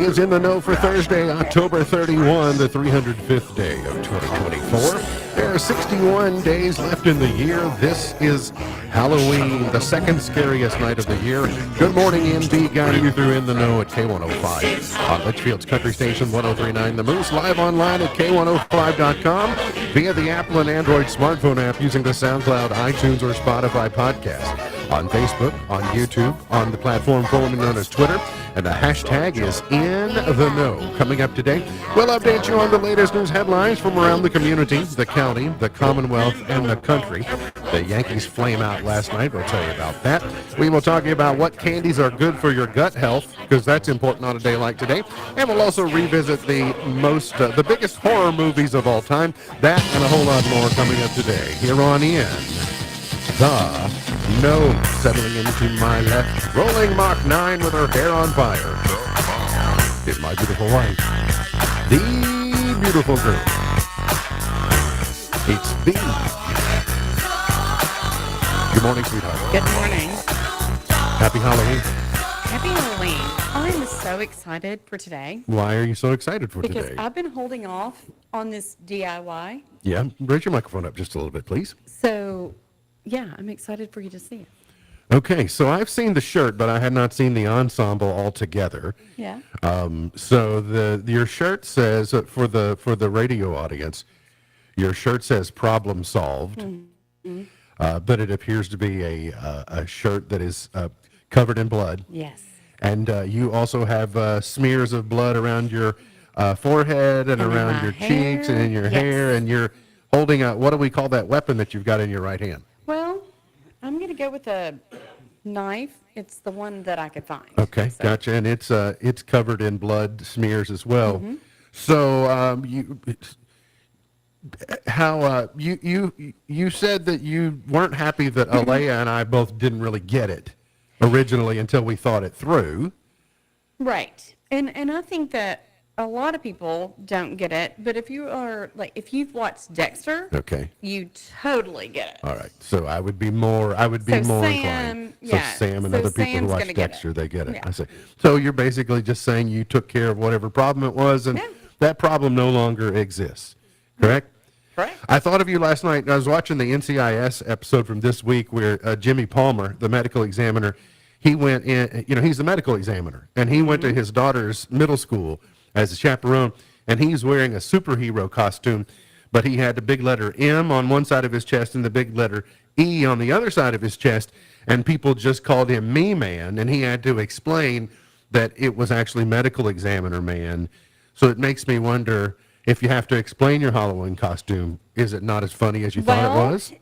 is In the Know for Thursday, October 31, the 305th day of 2024. There are 61 days left in the year. This is Halloween, the second scariest night of the year. Good morning, MD, guiding you through In the Know at K105 on Litchfield's Country Station 103.9 The Moose, live online at K105.com via the Apple and Android smartphone app using the SoundCloud, iTunes, or Spotify podcast. On Facebook, on YouTube, on the platform formerly known as Twitter, and the hashtag is In the Know. Coming up today, we'll update you on the latest news headlines from around the community, the county, the Commonwealth, and the country. The Yankees flame out last night. We'll tell you about that. We will talk to you about what candies are good for your gut health, because that's important on a day like today. And we'll also revisit the biggest horror movies of all time. That and a whole lot more coming up today here on In the Know. Settling into my left, rolling Mach 9 with her hair on fire, is my beautiful wife, the beautiful girl. It's B. Good morning, sweetheart. Good morning. Happy Halloween. Happy Halloween. I'm so excited for today. Why are you so excited for Because today? I've been holding off on this DIY. Yeah, raise your microphone up just a little bit, please. So, yeah, I'm excited for you to see it. Okay, so I've seen the shirt, but I had not seen the ensemble altogether. Yeah. So your shirt says for the radio audience, your shirt says "problem solved," but it appears to be a shirt that is covered in blood. Yes. And you also have smears of blood around your forehead and in around my your hair. cheeks and in your Yes. hair, and you're holding a, what do we call that weapon that you've got in your right hand? Well, I'm going to go with a knife. It's the one that I could find. Okay, So, gotcha. And it's covered in blood smears as well. So you said that you weren't happy that Alea and I both didn't really get it originally until we thought it through. Right. And I think that a lot of people don't get it, but if you've watched Dexter, Okay. you totally get it. All right. So I would be more So inclined. Sam, yeah. So Sam and So other people Sam's who watch gonna get it. Dexter, they get it. Yeah. I see. So you're basically just saying you took care of whatever problem it was, and Yeah. that problem no longer exists. Correct? Correct. I thought of you last night. I was watching the NCIS episode from this week where Jimmy Palmer, the medical examiner, he went in, he's the medical examiner, and he went to his daughter's middle school as a chaperone, and he's wearing a superhero costume, but he had the big letter M on one side of his chest and the big letter E on the other side of his chest, and people just called him Me Man, and he had to explain that it was actually medical examiner man. So it makes me wonder, if you have to explain your Halloween costume, is it not as funny as you thought it was?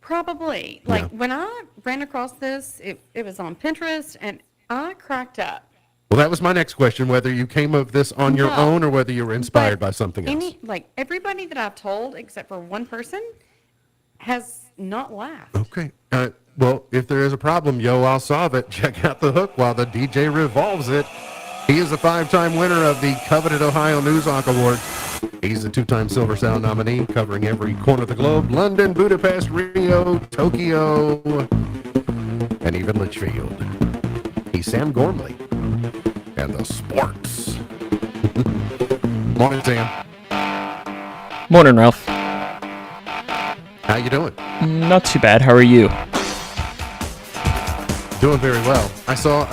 Probably. Yeah. When I ran across this, it was on Pinterest, and I cracked up. Well, that was my next question, whether you came of this on your No. own or whether you were inspired But by something else. Everybody that I've told, except for one person, has not laughed. Okay. Well, if there is a problem, I'll solve it. Check out the hook while the DJ revolves it. He is a 5-time winner of the coveted Ohio News Hawk Award. He's a 2-time Silver Sound nominee, covering every corner of the globe: London, Budapest, Rio, Tokyo, and even Litchfield. He's Sam Gormley and the sports. Morning, Sam. Morning, Ralph. How you doing? Not too bad. How are you? Doing very well. I saw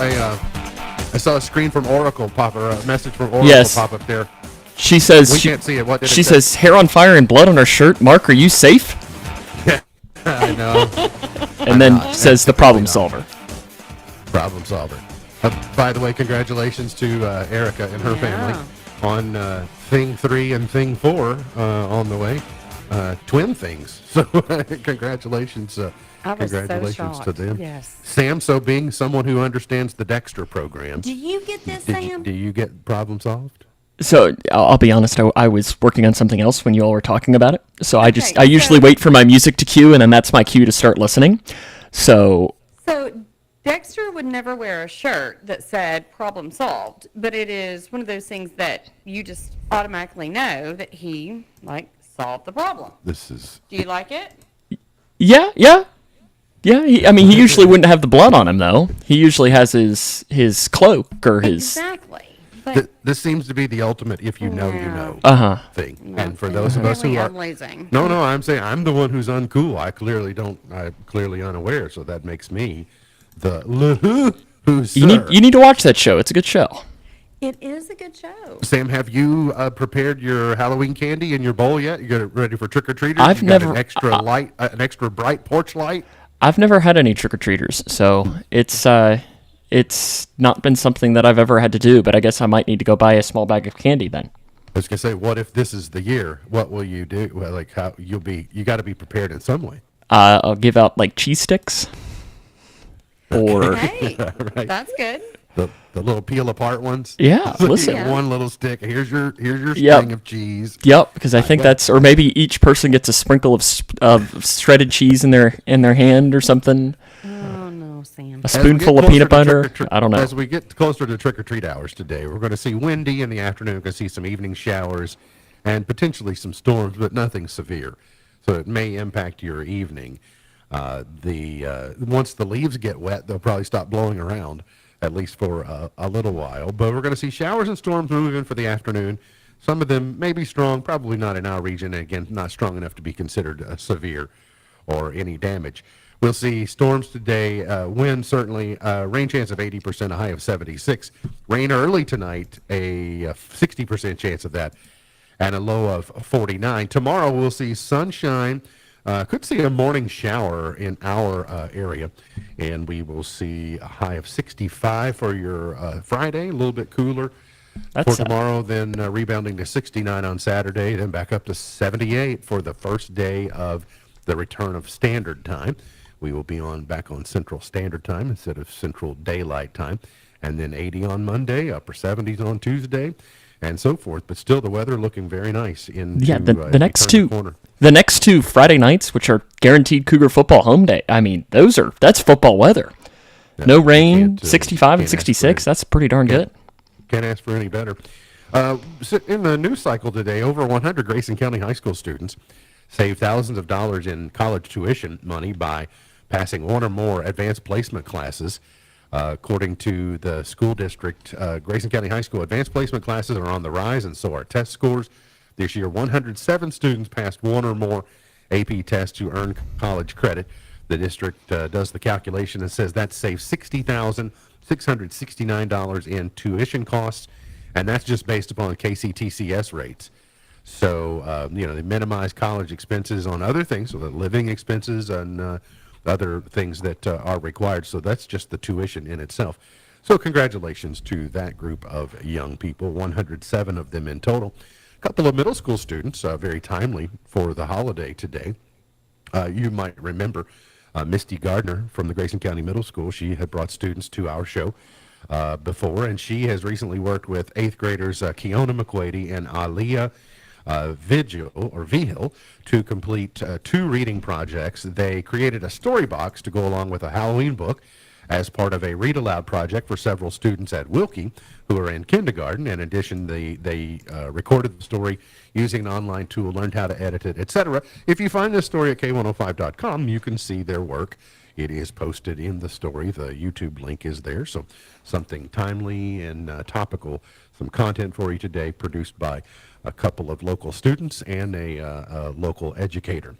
a screen from Oracle pop, or a message from Oracle Yes. pop up there. She says We can't see it. What did she it say? says hair on fire and blood on her shirt. Mark, are you safe? I know. And then not. says the problem solver. Problem solver. By the way, congratulations to Erica and her Yeah. family on Thing 3 and Thing 4 on the way. Twin things. So congratulations. I was so Congratulations to shocked. them. Yes. Sam, so being someone who understands the Dexter program, Do you get this, do Sam? you get problem solved? So I'll be honest. I was working on something else when you all were talking about it. So I Okay, usually so- wait for my music to cue, and then that's my cue to start listening. So So Dexter would never wear a shirt that said problem solved, but it is one of those things that you just automatically know that he solved the problem. This is Do you like it? yeah. He usually wouldn't have the blood on him though. He usually has his cloak or his. Exactly. This seems to be the ultimate if you know, you Yeah. know Uh-huh. thing. And for those of us who Apparently are... I'm losing. No, no, I'm saying I'm the one who's uncool. I'm clearly unaware, so that makes me the who's You need to watch that show. It's a good show. It is a good show. Sam, have you prepared your Halloween candy in your bowl yet? You got it ready for trick or treaters? I've You got never- an extra light, an extra bright porch light. I've never had any trick or treaters, so it's not been something that I've ever had to do. But I guess I might need to go buy a small bag of candy then. I was gonna say, what if this is the year? What will you do? Well, like how you got to be prepared in some way. I'll give out like cheese sticks, or Hey, Right. that's good. The little peel apart ones. Yeah, So you listen. get one little stick. Here's your Yep. string of cheese. Yep, because I think that's, or maybe each person gets a sprinkle of shredded cheese in their hand or something. Oh no, Sam. A As we get spoonful of closer peanut to butter. trick-or-treat- I don't know. As we get closer to trick or treat hours today, we're going to see windy in the afternoon. We're going to see some evening showers and potentially some storms, but nothing severe. So it may impact your evening. Once the leaves get wet, they'll probably stop blowing around, at least for a little while. But we're going to see showers and storms move in for the afternoon. Some of them may be strong, probably not in our region. And again, not strong enough to be considered severe or any damage. We'll see storms today, wind certainly, rain chance of 80%, a high of 76. Rain early tonight, a 60% chance of that, and a low of 49. Tomorrow we'll see sunshine. Could see a morning shower in our area, and we will see a high of 65 for your Friday, a little bit cooler That's for tomorrow, then rebounding to 69 on Saturday, then back up to 78 for the first day of the return of Standard Time. We will be back on Central Standard Time instead of Central Daylight Time, and then 80 on Monday, upper 70s on Tuesday, and so forth. But still, the weather looking very nice. Yeah, the next turn the two corner. the next two Friday nights, which are guaranteed Cougar football home day. I mean, that's football weather. No rain, can't, 65 and can't ask for 66. it. That's pretty darn good. Can't ask for any better. So in the news cycle today, over 100 Grayson County High School students saved thousands of dollars in college tuition money by passing one or more advanced placement classes. According to the school district, Grayson County High School advanced placement classes are on the rise, and so are test scores. This year, 107 students passed one or more AP tests to earn college credit. The district does the calculation and says that saves $60,669 in tuition costs, and that's just based upon KCTCS rates. So, they minimize college expenses on other things, so the living expenses and other things that are required. So that's just the tuition in itself. So congratulations to that group of young people, 107 of them in total. A couple of middle school students, very timely for the holiday today. You might remember Misty Gardner from the Grayson County Middle School. She had brought students to our show before, and she has recently worked with 8th graders Keona McQuady and Aliyah Vigil to complete 2 reading projects. They created a story box to go along with a Halloween book as part of a read aloud project for several students at Wilkie who are in kindergarten. In addition, they recorded the story using an online tool, learned how to edit it, etc. If you find this story at K105.com, you can see their work. It is posted in the story. The YouTube link is there. So something timely and topical, some content for you today produced by a couple of local students and a local educator.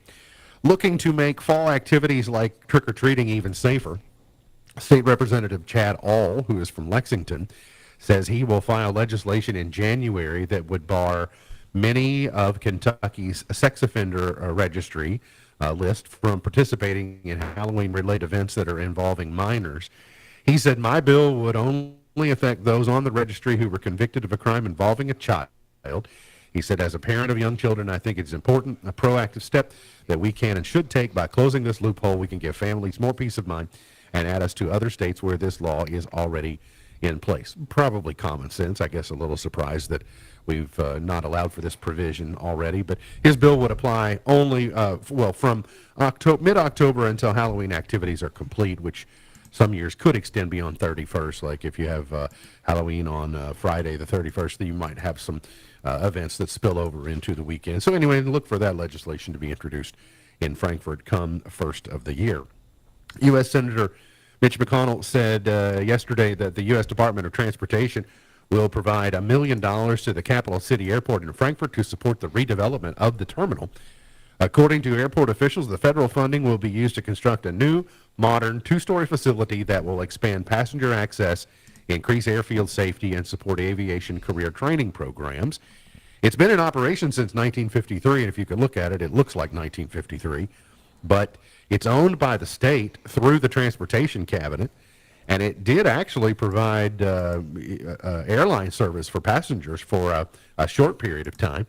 Looking to make fall activities like trick-or-treating even safer, State Representative Chad All, who is from Lexington, says he will file legislation in January that would bar many of Kentucky's sex offender registry list from participating in Halloween-related events that are involving minors. He said, my bill would only affect those on the registry who were convicted of a crime involving a child. He said, as a parent of young children, I think it's important, a proactive step that we can and should take. By closing this loophole, we can give families more peace of mind and add us to other states where this law is already in place. Probably common sense. I guess a little surprised that we've not allowed for this provision already. But his bill would apply only, from mid-October until Halloween activities are complete, which some years could extend beyond 31st. Like if you have Halloween on Friday the 31st, then you might have some events that spill over into the weekend. So anyway, look for that legislation to be introduced in Frankfort come first of the year. U.S. Senator Mitch McConnell said yesterday that the U.S. Department of Transportation will provide $1 million to the capital city airport in Frankfurt to support the redevelopment of the terminal. According to airport officials, the federal funding will be used to construct a new, modern, two-story facility that will expand passenger access, increase airfield safety, and support aviation career training programs. It's been in operation since 1953, and if you can look at it, it looks like 1953. But it's owned by the state through the Transportation Cabinet, and it did actually provide airline service for passengers for a short period of time.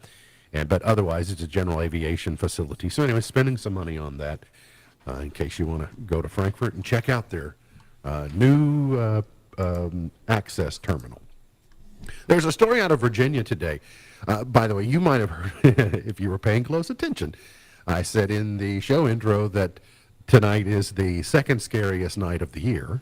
But otherwise, it's a general aviation facility. So anyway, spending some money on that in case you want to go to Frankfurt and check out their new access terminal. There's a story out of Virginia today. By the way, you might have heard, if you were paying close attention, I said in the show intro that tonight is the second scariest night of the year.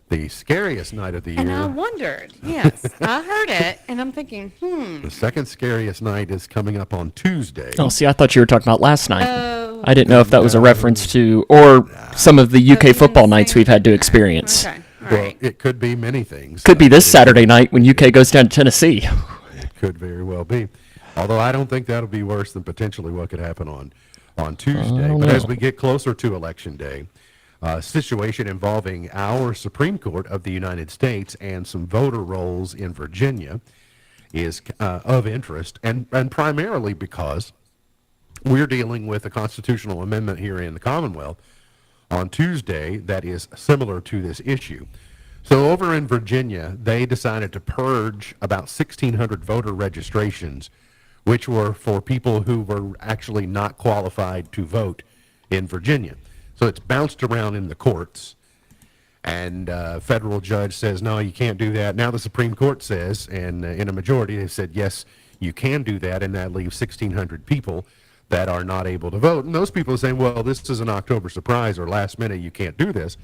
The scariest night of the year. And I wondered, yes, I heard it, and I'm thinking, The second scariest night is coming up on Tuesday. Oh, see, I thought you were talking about last night. Oh. I didn't know if that was a reference to, or some of the UK football nights we've had to experience. Okay, all Well, right. it could be many things. Could be this Saturday night when UK goes down to Tennessee. It could very well be. Although I don't think that'll be worse than potentially what could happen on Tuesday. don't But as know. we get closer to Election Day, a situation involving our Supreme Court of the United States and some voter rolls in Virginia is of interest, and primarily because we're dealing with a constitutional amendment here in the Commonwealth on Tuesday that is similar to this issue. So over in Virginia, they decided to purge about 1,600 voter registrations, which were for people who were actually not qualified to vote in Virginia. So it's bounced around in the courts, and a federal judge says, no, you can't do that. Now the Supreme Court says, and in a majority, they said, yes, you can do that, and that leaves 1,600 people that are not able to vote. And those people are saying, well, this is an October surprise or last minute, you can't do this.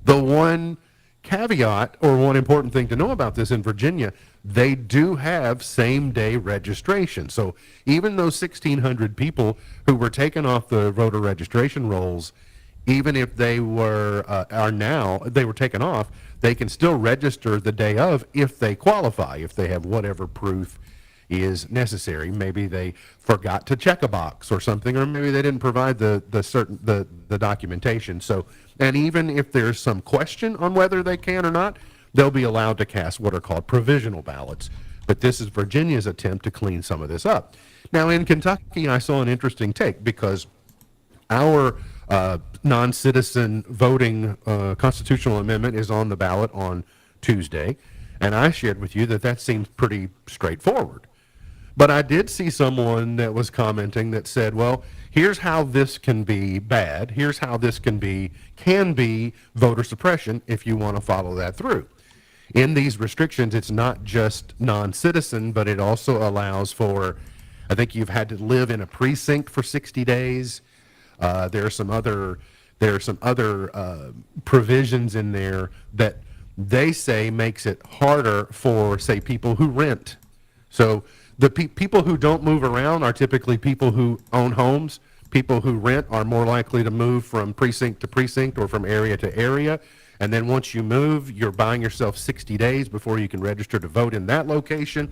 The one caveat or one important thing to know about this in Virginia, they do have same-day registration. So even those 1,600 people who were taken off the voter registration rolls, even if they were they were taken off, they can still register the day of if they qualify, if they have whatever proof is necessary. Maybe they forgot to check a box or something, or maybe they didn't provide the documentation. So, and even if there's some question on whether they can or not, they'll be allowed to cast what are called provisional ballots. But this is Virginia's attempt to clean some of this up. Now, in Kentucky, I saw an interesting take because our non-citizen voting constitutional amendment is on the ballot on Tuesday, and I shared with you that that seems pretty straightforward. But I did see someone that was commenting that said, well, here's how this can be bad. Here's how this can be voter suppression if you want to follow that through. In these restrictions, it's not just non-citizen, but it also allows for, I think you've had to live in a precinct for 60 days. There are some other provisions in there that they say makes it harder for, say, people who rent. So the people who don't move around are typically people who own homes. People who rent are more likely to move from precinct to precinct or from area to area. And then once you move, you're buying yourself 60 days before you can register to vote in that location.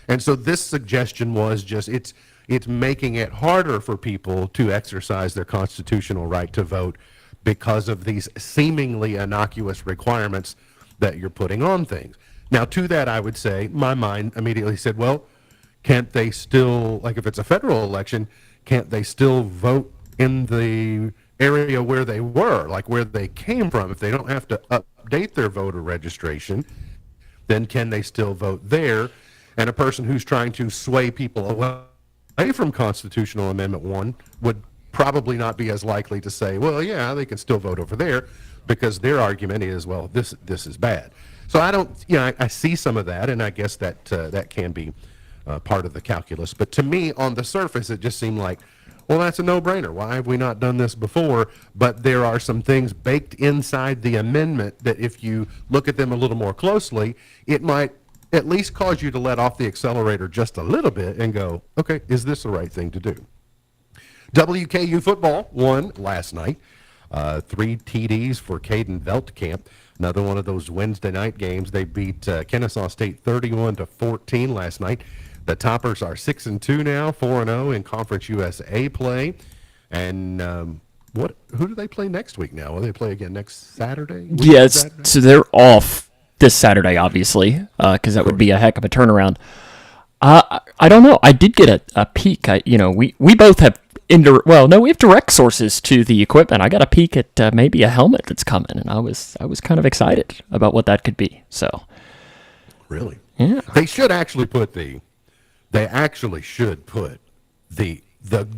And so this suggestion was just, it's making it harder for people to exercise their constitutional right to vote because of these seemingly innocuous requirements that you're putting on things. Now, to that, I would say, my mind immediately said, well, can't they still, like if it's a federal election, can't they still vote in the area where they were, like where they came from? If they don't have to update their voter registration, then can they still vote there? And a person who's trying to sway people away from Constitutional Amendment 1 would probably not be as likely to say, well, yeah, they can still vote over there, because their argument is, well, this is bad. So I don't, I see some of that, and I guess that that can be part of the calculus. But to me, on the surface, it just seemed like, well, that's a no-brainer. Why have we not done this before? But there are some things baked inside the amendment that if you look at them a little more closely, it might at least cause you to let off the accelerator just a little bit and go, okay, is this the right thing to do? WKU football won last night. 3 TDs for Caden Veltkamp. Another one of those Wednesday night games. They beat Kennesaw State 31-14 last night. The Toppers are 6-2 now, 4-0 in Conference USA play. And who do they play next week now? Will they play again next Saturday? Yes, so they're off this Saturday, obviously, because that would be a heck of a turnaround. I don't know. I did get a peek. We both have we have direct sources to the equipment. I got a peek at maybe a helmet that's coming, and I was kind of excited about what that could be. So, really, yeah, they should actually put the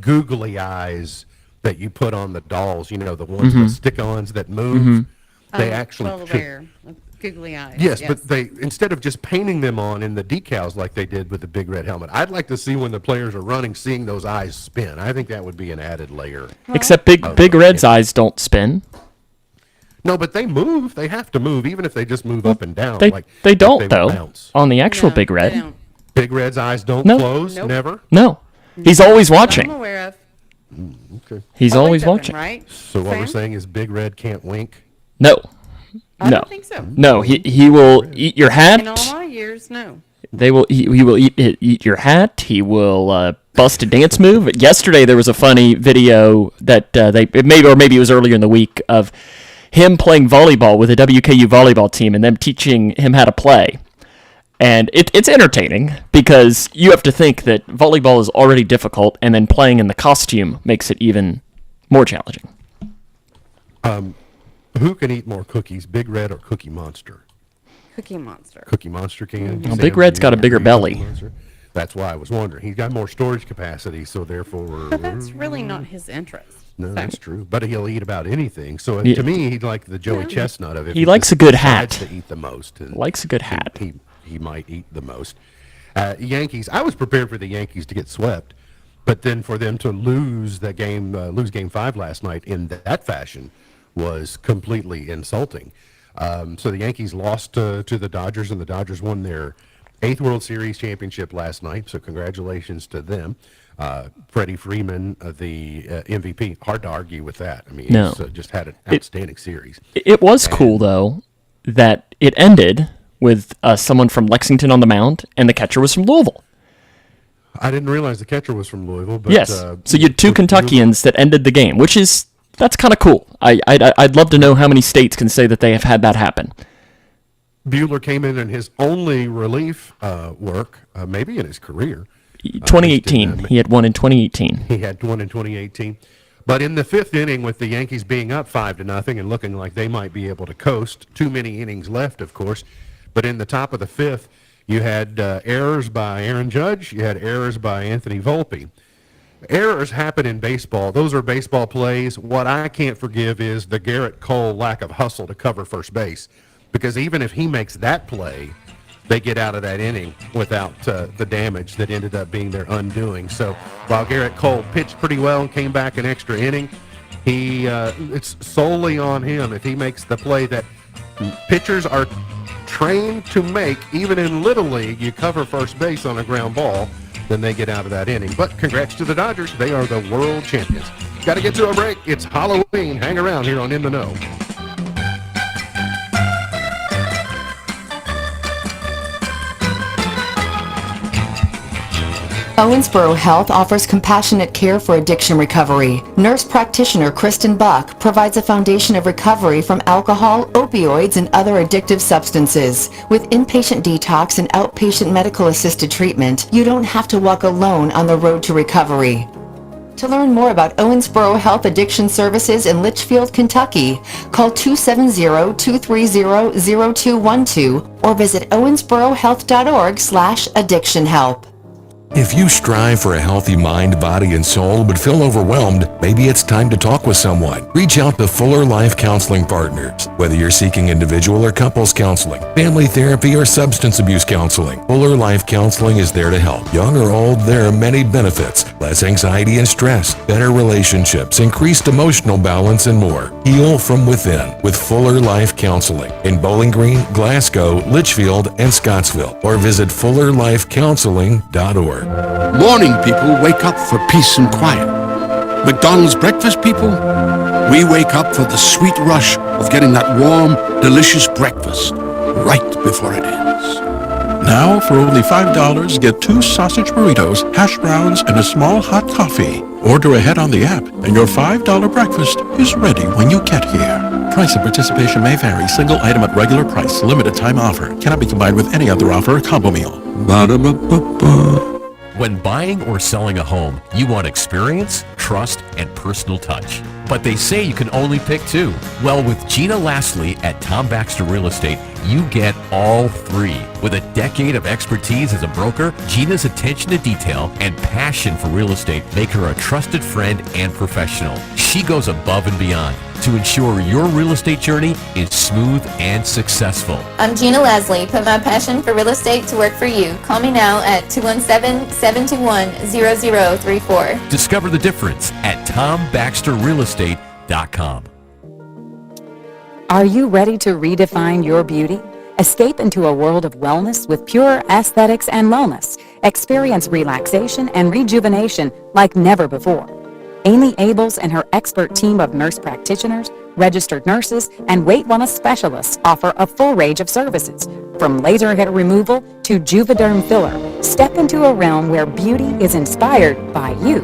googly eyes that you put on the dolls. You know, the ones with stick-ons that move. They actually well aware of googly eyes. Yes, but they, instead of just painting them on in the decals like they did with the big red helmet, I'd like to see when the players are running, seeing those eyes spin. I think that would be an added layer. except Big Red's eyes don't spin. No, but they move. They have to move, even if they just move up and down. They don't would though. bounce. On the actual No, Big they Red, don't. Big Red's eyes don't No. close, Nope. never. no, he's always I'm watching. aware of. Okay. He's always open, watching. right? So what we're Sam? saying is Big Red can't wink. No, I no, don't think so. no. He will eat your hat. In all my years, no. He will eat your hat. He will bust a dance move. Yesterday there was a funny video that maybe it was earlier in the week of him playing volleyball with a WKU volleyball team and them teaching him how to play. And it's entertaining because you have to think that volleyball is already difficult, and then playing in the costume makes it even more challenging. Who can eat more cookies, Big Red or Cookie Monster? Cookie Monster. Cookie Monster can. Well, Big Red's got a bigger belly. That's why I was wondering. He's got more storage capacity, so therefore. But that's really not his interest. No, So- that's true. But he'll eat about anything. So Yeah. to me, he'd like the Joey Chestnut of it. He likes a good decides hat. To eat the most. And Likes a good hat. He might eat the most. Yankees. I was prepared for the Yankees to get swept, but then for them to lose that game, lose Game 5 last night in that fashion, was completely insulting. So the Yankees lost to the Dodgers, and the Dodgers won their 8th World Series championship last night. So congratulations to them. Freddie Freeman, the MVP. Hard to argue with that. I mean, No. he's just had an outstanding series. It was cool though that it ended with someone from Lexington on the mound, and the catcher was from Louisville. I didn't realize the catcher was from Louisville. But, Yes, so you had two Kentuckians that ended the game, that's kind of cool. I'd love to know how many states can say that they have had that happen. Buehler came in his only relief work, maybe in his career. 2018, he had one in 2018. He had one in 2018. But in the 5th inning, with the Yankees being up 5-0 and looking like they might be able to coast, too many innings left, of course. But in the top of the 5th, you had errors by Aaron Judge. You had errors by Anthony Volpe. Errors happen in baseball. Those are baseball plays. What I can't forgive is the Garrett Cole lack of hustle to cover first base. Because even if he makes that play, they get out of that inning without the damage that ended up being their undoing. So while Garrett Cole pitched pretty well and came back an extra inning, it's solely on him. If he makes the play that pitchers are trained to make, even in Little League, you cover first base on a ground ball, then they get out of that inning. But congrats to the Dodgers. They are the world champions. Got to get to a break. It's Halloween. Hang around here on In the Know. Owensboro Health offers compassionate care for addiction recovery. Nurse practitioner Kristen Buck provides a foundation of recovery from alcohol, opioids, and other addictive substances. With inpatient detox and outpatient medical assisted treatment, you don't have to walk alone on the road to recovery. To learn more about Owensboro Health Addiction Services in Litchfield, Kentucky, call 270-230-0212 or visit owensborohealth.org/addictionhelp. If you strive for a healthy mind, body, and soul but feel overwhelmed, maybe it's time to talk with someone. Reach out to Fuller Life Counseling Partners. Whether you're seeking individual or couples counseling, family therapy, or substance abuse counseling, Fuller Life Counseling is there to help. Young or old, there are many benefits. Less anxiety and stress, better relationships, increased emotional balance, and more. Heal from within with Fuller Life Counseling in Bowling Green, Glasgow, Litchfield, and Scottsville. Or visit fullerlifecounseling.org. Morning people wake up for peace and quiet. McDonald's breakfast people, we wake up for the sweet rush of getting that warm, delicious breakfast right before it ends. Now, for only $5, get 2 sausage burritos, hash browns, and a small hot coffee. Order ahead on the app, and your $5 breakfast is ready when you get here. Price and participation may vary. Single item at regular price. Limited time offer. Cannot be combined with any other offer or combo meal. Ba-da-ba-ba-ba. When buying or selling a home, you want experience, trust, and personal touch. But they say you can only pick 2. Well, with Gina Lastly at Tom Baxter Real Estate, you get all 3. With a decade of expertise as a broker, Gina's attention to detail and passion for real estate make her a trusted friend and professional. She goes above and beyond to ensure your real estate journey is smooth and successful. I'm Gina Leslie. Put my passion for real estate to work for you. Call me now at 217-721-0034. Discover the difference at TomBaxterRealEstate.com. Are you ready to redefine your beauty? Escape into a world of wellness with Pure Aesthetics and Wellness. Experience relaxation and rejuvenation like never before. Amy Abels and her expert team of nurse practitioners, registered nurses, and weight wellness specialists offer a full range of services, from laser hair removal to Juvederm filler. Step into a realm where beauty is inspired by you.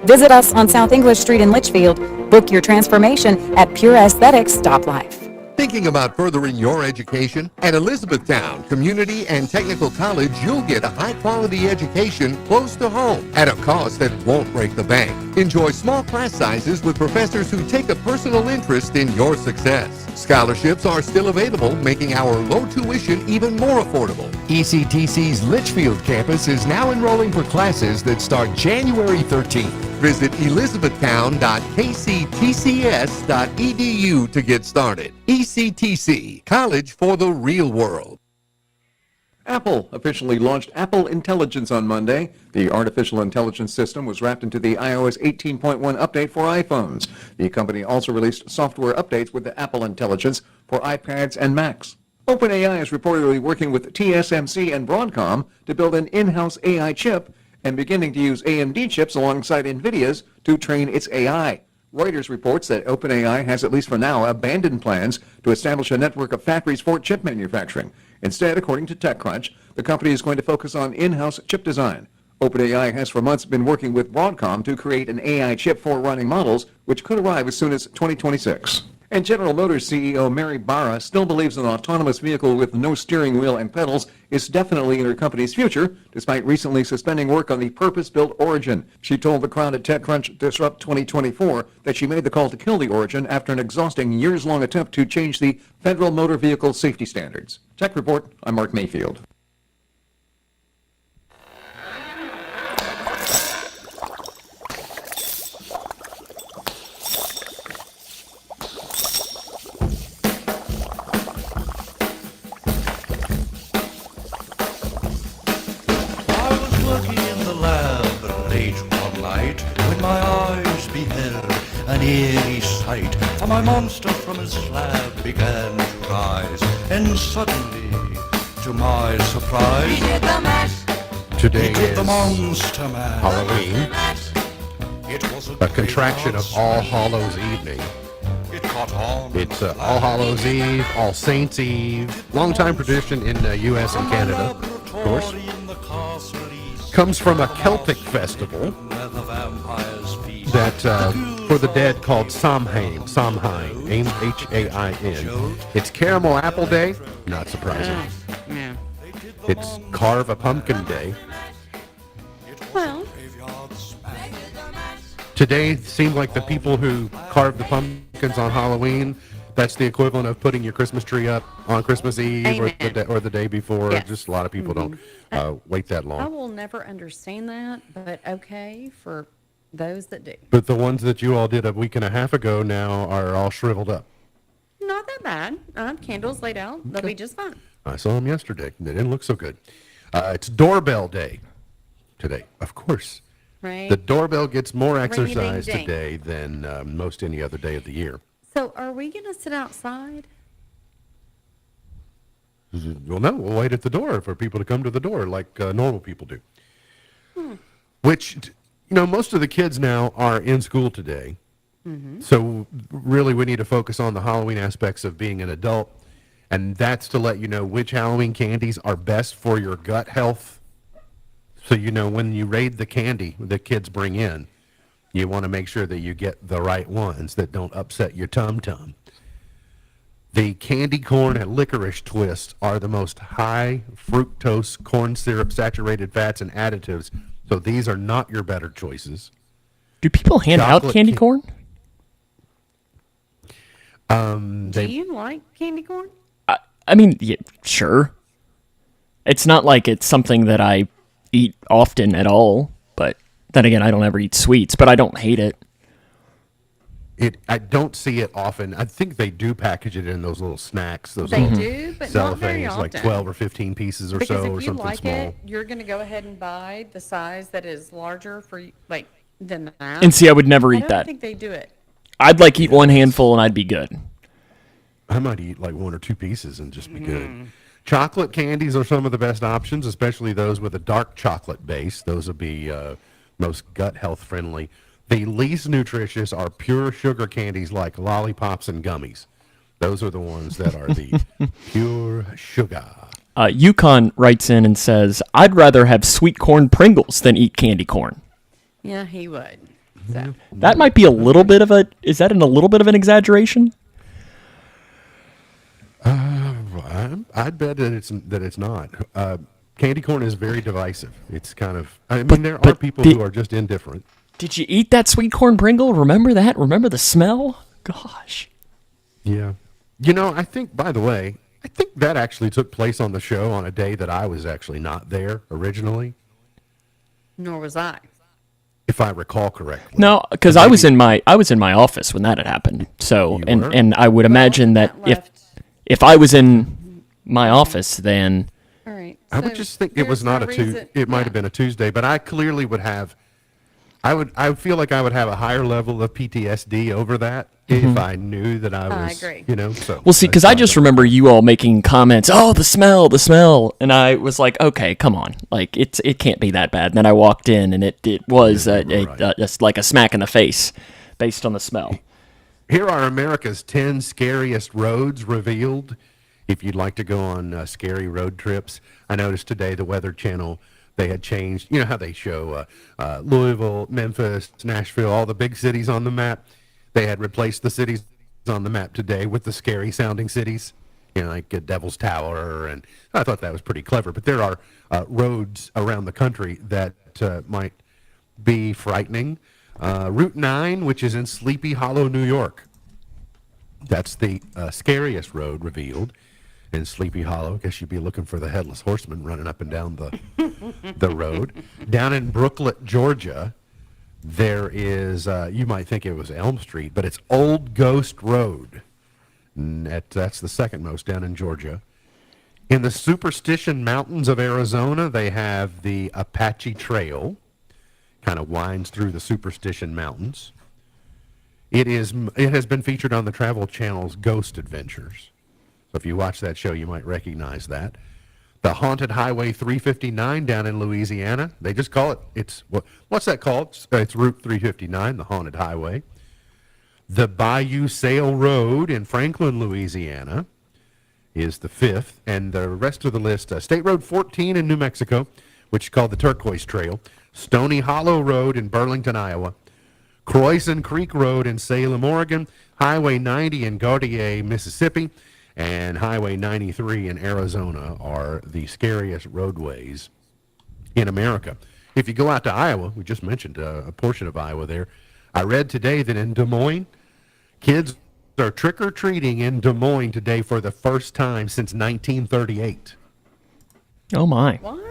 Visit us on South English Street in Litchfield. Book your transformation at pureaesthetics.life. Thinking about furthering your education? At Elizabethtown Community and Technical College, you'll get a high-quality education close to home at a cost that won't break the bank. Enjoy small class sizes with professors who take a personal interest in your success. Scholarships are still available, making our low tuition even more affordable. ECTC's Litchfield campus is now enrolling for classes that start January 13th. Visit elizabethtown.kctcs.edu to get started. ECTC, College for the Real World. Apple officially launched Apple Intelligence on Monday. The artificial intelligence system was wrapped into the iOS 18.1 update for iPhones. The company also released software updates with the Apple Intelligence for iPads and Macs. OpenAI is reportedly working with TSMC and Broadcom to build an in-house AI chip and beginning to use AMD chips alongside NVIDIA's to train its AI. Reuters reports that OpenAI has, at least for now, abandoned plans to establish a network of factories for chip manufacturing. Instead, according to TechCrunch, the company is going to focus on in-house chip design. OpenAI has for months been working with Broadcom to create an AI chip for running models, which could arrive as soon as 2026. And General Motors CEO Mary Barra still believes an autonomous vehicle with no steering wheel and pedals is definitely in her company's future, despite recently suspending work on the purpose-built Origin. She told the crowd at TechCrunch Disrupt 2024 that she made the call to kill the Origin after an exhausting years-long attempt to change the federal motor vehicle safety standards. Tech Report, I'm Mark Mayfield. An eerie sight, for my monster from his slab began to rise, and suddenly, to my surprise, he did the mash. Today He did the is monster mash. Halloween, It was a contraction of All Hallows Evening. It caught on. It's All Hallows Eve, All Saints Eve, long-time tradition in the U.S. and Canada, of course. Comes from a Celtic festival that for the dead called Samhain, H-A-I-N. It's Caramel Apple Day, not surprising. Yeah. It's Carve a Pumpkin Day. Well, Today seemed like the people who carved the pumpkins on Halloween, that's the equivalent of putting your Christmas tree up on Christmas Eve or the day before. Yes. Just a lot of people don't wait that long. I will never understand that, but okay for those that do. But the ones that you all did a week and a half ago now are all shriveled up. Not that bad. I have candles laid out. They'll be just fine. I saw them yesterday. They didn't look so good. It's Doorbell Day today, of course. Right. The doorbell gets more exercise Ring-a-ding-ding. today than most any other day of the year. So are we going to sit outside? Well, no, we'll wait at the door for people to come to the door like normal people do. Which, most of the kids now are in school today. So really, we need to focus on the Halloween aspects of being an adult, and that's to let you know which Halloween candies are best for your gut health. So you know when you raid the candy the kids bring in, you want to make sure that you get the right ones that don't upset your tum-tum. The candy corn and licorice twists are the most high fructose corn syrup saturated fats and additives, so these are not your better choices. Do people hand out candy corn? Do you like candy corn? I mean, yeah, sure. It's not like it's something that I eat often at all, but then again, I don't ever eat sweets, but I don't hate it. I don't see it often. I think they do package it in those little snacks. Those They little do, but not very cellophanes, like often. 12 or 15 pieces or Because so, if or you something like small. it, you're going to go ahead and buy the size that is larger for like than that. And see, I would never I eat don't that. think they do it. I'd like eat one handful and I'd be good. I might eat like one or two pieces and just be good. Chocolate candies are some of the best options, especially those with a dark chocolate base. Those would be most gut health friendly. The least nutritious are pure sugar candies like lollipops and gummies. Those are the ones that are the pure sugar. Yukon writes in and says, I'd rather have sweet corn Pringles than eat candy corn. Yeah, he would. So. That might be a little bit of a, is that a little bit of an exaggeration? I'd bet that it's not. Candy corn is very divisive. It's kind of, I mean, there are people who are just indifferent. Did you eat that sweet corn Pringle? Remember that? Remember the smell? Gosh. Yeah. You know, I think, by the way, I think that actually took place on the show on a day that I was actually not there originally, Nor was I. if I recall correctly. No, because I was in my office when that had happened. So and I would imagine that if I was in my office, then All right. I would just think it was not a Tuesday. It might have been a Tuesday, but I clearly would have. I would feel like I would have a higher level of PTSD over that if I knew that I was. I agree. You know. So well, see, because I just remember you all making comments. Oh, the smell, and I was like, okay, come on, like it can't be that bad. And then I walked in, and it was just like a smack in the face, based on the smell. Here are America's 10 scariest roads revealed. If you'd like to go on scary road trips, I noticed today the Weather Channel, they had changed, you know how they show Louisville, Memphis, Nashville, all the big cities on the map. They had replaced the cities on the map today with the scary sounding cities, you know, like Devil's Tower, and I thought that was pretty clever. But there are roads around the country that might be frightening. Route 9, which is in Sleepy Hollow, New York. That's the scariest road revealed in Sleepy Hollow. I guess you'd be looking for the Headless Horseman running up and down the road. Down in Brooklet, Georgia, there is, you might think it was Elm Street, but it's Old Ghost Road. That's the second most down in Georgia. In the Superstition Mountains of Arizona, they have the Apache Trail. Kind of winds through the Superstition Mountains. It has been featured on the Travel Channel's Ghost Adventures. So if you watch that show, you might recognize that. The Haunted Highway 359 down in Louisiana. They just call it, what's that called? It's Route 359, the Haunted Highway. The Bayou Sail Road in Franklin, Louisiana is the fifth. And the rest of the list, State Road 14 in New Mexico, which is called the Turquoise Trail. Stony Hollow Road in Burlington, Iowa. Croissant Creek Road in Salem, Oregon. Highway 90 in Gautier, Mississippi. And Highway 93 in Arizona are the scariest roadways in America. If you go out to Iowa, we just mentioned a portion of Iowa there. I read today that in Des Moines, kids are trick-or-treating in Des Moines today for the first time since 1938. Oh, my. What?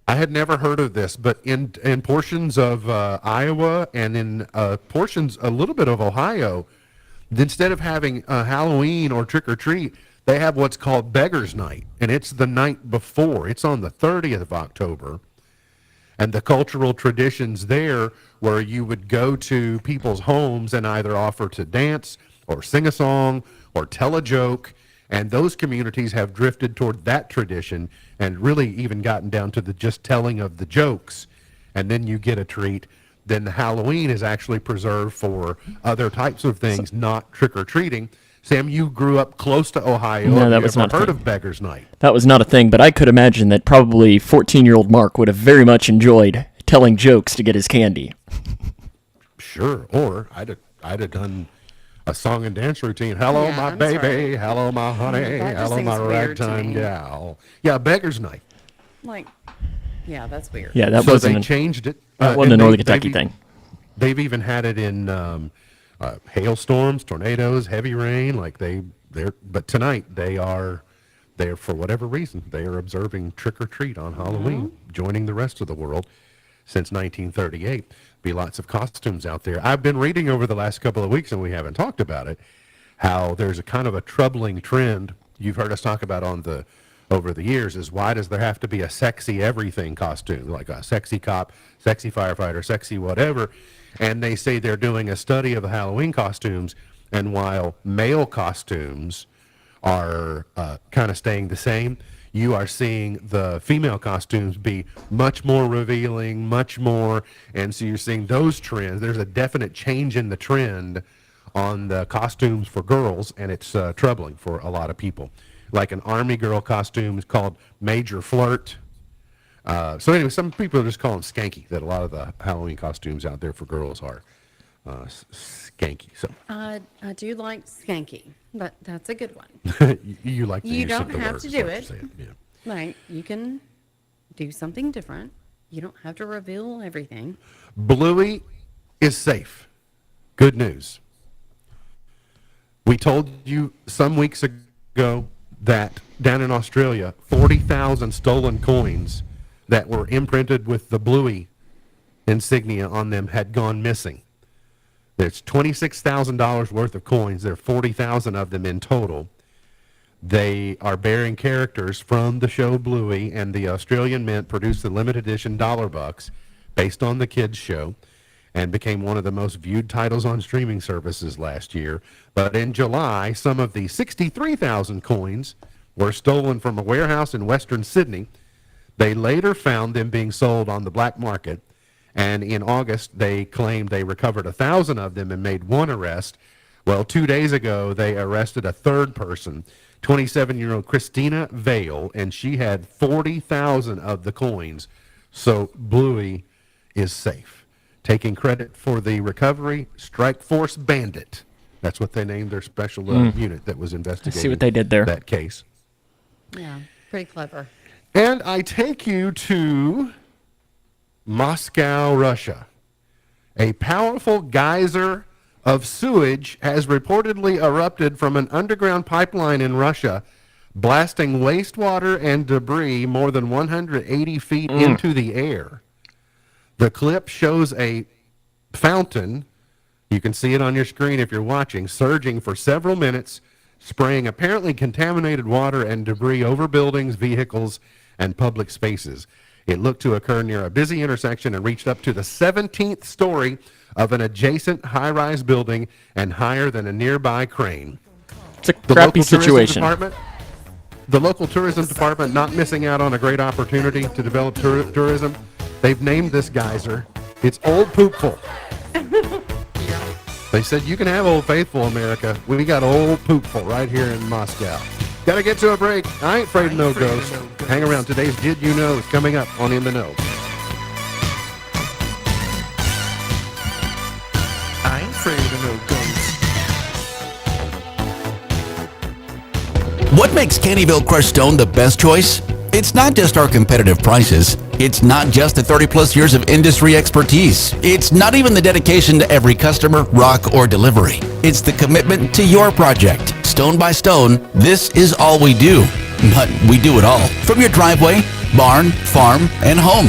I had never heard of this, but in portions of Iowa and in portions, a little bit of Ohio, instead of having Halloween or trick-or-treat, they have what's called Beggar's Night, and it's the night before. It's on the 30th of October, and the cultural traditions there where you would go to people's homes and either offer to dance or sing a song or tell a joke, and those communities have drifted toward that tradition and really even gotten down to the just telling of the jokes, and then you get a treat. then the Halloween is actually preserved for other types of things, not trick-or-treating. Sam, you grew up close to Ohio. No, that Have was you ever not a heard thing. of Beggar's Night? That was not a thing, but I could imagine that probably 14-year-old Mark would have very much enjoyed telling jokes to get his candy. Sure. Or I'd have done a song and dance routine. Hello, Yeah, my I'm baby. sorry. Hello, my honey. That just Hello, my seems weird to ragtime me. gal. Yeah, Beggar's Night. Like, yeah, that's weird. Yeah, that So wasn't they an- changed it. that wasn't and a Northern they've Kentucky e- thing. They've even had it in hailstorms, tornadoes, heavy rain. But tonight they're for whatever reason they are observing trick or treat on Halloween, joining the rest of the world since 1938. Be lots of costumes out there. I've been reading over the last couple of weeks, and we haven't talked about it, how there's a kind of a troubling trend you've heard us talk about over the years is why does there have to be a sexy everything costume, like a sexy cop, sexy firefighter, sexy whatever. And they say they're doing a study of the Halloween costumes, and while male costumes are kind of staying the same, you are seeing the female costumes be much more revealing, much more, and so you're seeing those trends. There's a definite change in the trend on the costumes for girls, and it's troubling for a lot of people. Like an Army girl costume is called Major Flirt. So anyway, some people just call them skanky, that a lot of the Halloween costumes out there for girls are skanky. So I do like skanky, but that's a good one. you like the You use don't of the have word, to is do what it. you're saying, yeah. Like, you can do something different. You don't have to reveal everything. Bluey is safe. Good news. We told you some weeks ago that down in Australia, 40,000 stolen coins that were imprinted with the Bluey insignia on them had gone missing. There's $26,000 worth of coins. There are 40,000 of them in total. They are bearing characters from the show Bluey, and the Australian Mint produced the limited edition dollar bucks based on the kids' show and became one of the most viewed titles on streaming services last year. But in July, some of the 63,000 coins were stolen from a warehouse in Western Sydney. They later found them being sold on the black market, and in August, they claimed they recovered 1,000 of them and made one arrest. Well, 2 days ago, they arrested a third person, 27-year-old Christina Vale, and she had 40,000 of the coins. So Bluey is safe. Taking credit for the recovery, Strike Force Bandit. That's what they named their special unit that was investigating what they did there. that case. Yeah, pretty clever. And I take you to Moscow, Russia. A powerful geyser of sewage has reportedly erupted from an underground pipeline in Russia, blasting wastewater and debris more than 180 feet into the air. The clip shows a fountain, you can see it on your screen if you're watching, surging for several minutes, spraying apparently contaminated water and debris over buildings, vehicles, and public spaces. It looked to occur near a busy intersection and reached up to the 17th story of an adjacent high-rise building and higher than a nearby crane. It's a crappy situation. The local tourism department not missing out on a great opportunity to develop tourism. They've named this geyser. It's Old Poopful. They said, you can have Old Faithful, America. We got Old Poopful right here in Moscow. Got to get to a break. I ain't afraid of no ghost. Hang around. Today's Did You Know is coming up on In the Know. I ain't afraid of no ghosts. What makes Caneyville Crushed Stone the best choice? It's not just our competitive prices. It's not just the 30-plus years of industry expertise. It's not even the dedication to every customer, rock, or delivery. It's the commitment to your project. Stone by stone, this is all we do. But we do it all. From your driveway, barn, farm, and home.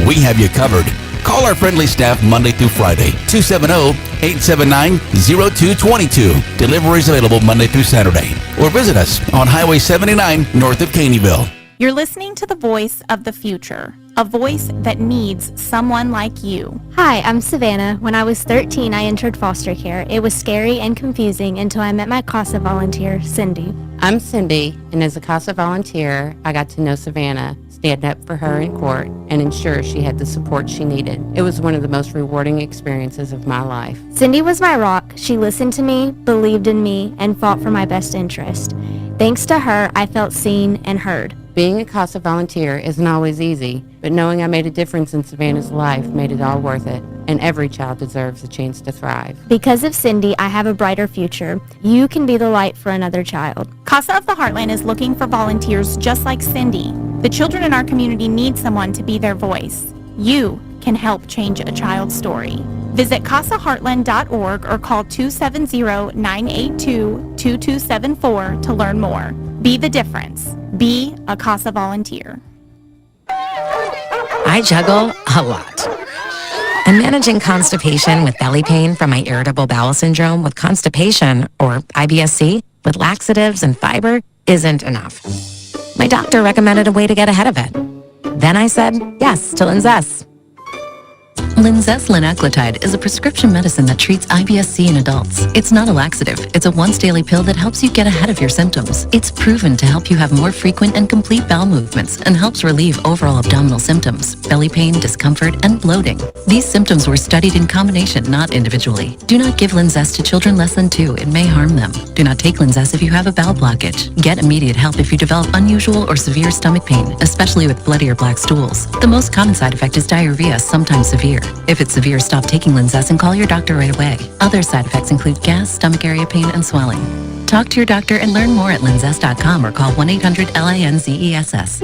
We have you covered. Call our friendly staff Monday through Friday, 270-879-0222. Deliveries available Monday through Saturday. Or visit us on Highway 79 north of Caneyville. You're listening to the voice of the future, a voice that needs someone like you. Hi, I'm Savannah. When I was 13, I entered foster care. It was scary and confusing until I met my CASA volunteer, Cindy. I'm Cindy, and as a CASA volunteer, I got to know Savannah. stand up for her in court, and ensure she had the support she needed. It was one of the most rewarding experiences of my life. Cindy was my rock. She listened to me, believed in me, and fought for my best interest. Thanks to her, I felt seen and heard. Being a CASA volunteer isn't always easy, but knowing I made a difference in Savannah's life made it all worth it, and every child deserves a chance to thrive. Because of Cindy, I have a brighter future. You can be the light for another child. CASA of the Heartland is looking for volunteers just like Cindy. The children in our community need someone to be their voice. You can help change a child's story. Visit CASAHeartland.org or call 270-982-2274 to learn more. Be the difference. Be a CASA volunteer. I juggle a lot. And managing constipation with belly pain from my irritable bowel syndrome with constipation, or IBS-C, with laxatives and fiber isn't enough. My doctor recommended a way to get ahead of it. Then I said yes to Linzess. Linzess linaclotide is a prescription medicine that treats IBS-C in adults. It's not a laxative. It's a once-daily pill that helps you get ahead of your symptoms. It's proven to help you have more frequent and complete bowel movements and helps relieve overall abdominal symptoms, belly pain, discomfort, and bloating. These symptoms were studied in combination, not individually. Do not give Linzess to children less than 2. It may harm them. Do not take Linzess if you have a bowel blockage. Get immediate help if you develop unusual or severe stomach pain, especially with bloody or black stools. The most common side effect is diarrhea, sometimes severe. If it's severe, stop taking Linzess and call your doctor right away. Other side effects include gas, stomach area pain, and swelling. Talk to your doctor and learn more at linzess.com or call 1-800-LINZESS.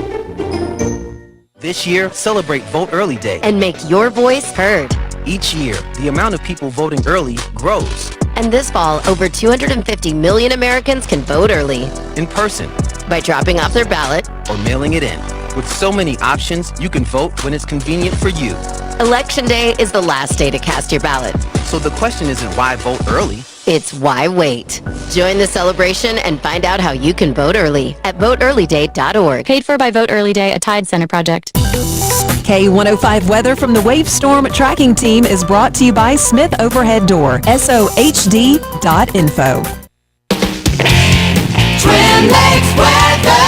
This year, celebrate Vote Early Day and make your voice heard. Each year, the amount of people voting early grows. And this fall, over 250 million Americans can vote early. In person, by dropping off their ballot, or mailing it in. With so many options, you can vote when it's convenient for you. Election Day is the last day to cast your ballot. So the question isn't why vote early. It's why wait. Join the celebration and find out how you can vote early at voteearlyday.org. Paid for by Vote Early Day, a Tide Center project. K105 weather from the Wave Storm Tracking Team is brought to you by Smith Overhead Door, SOHD.info. Twin Lakes weather.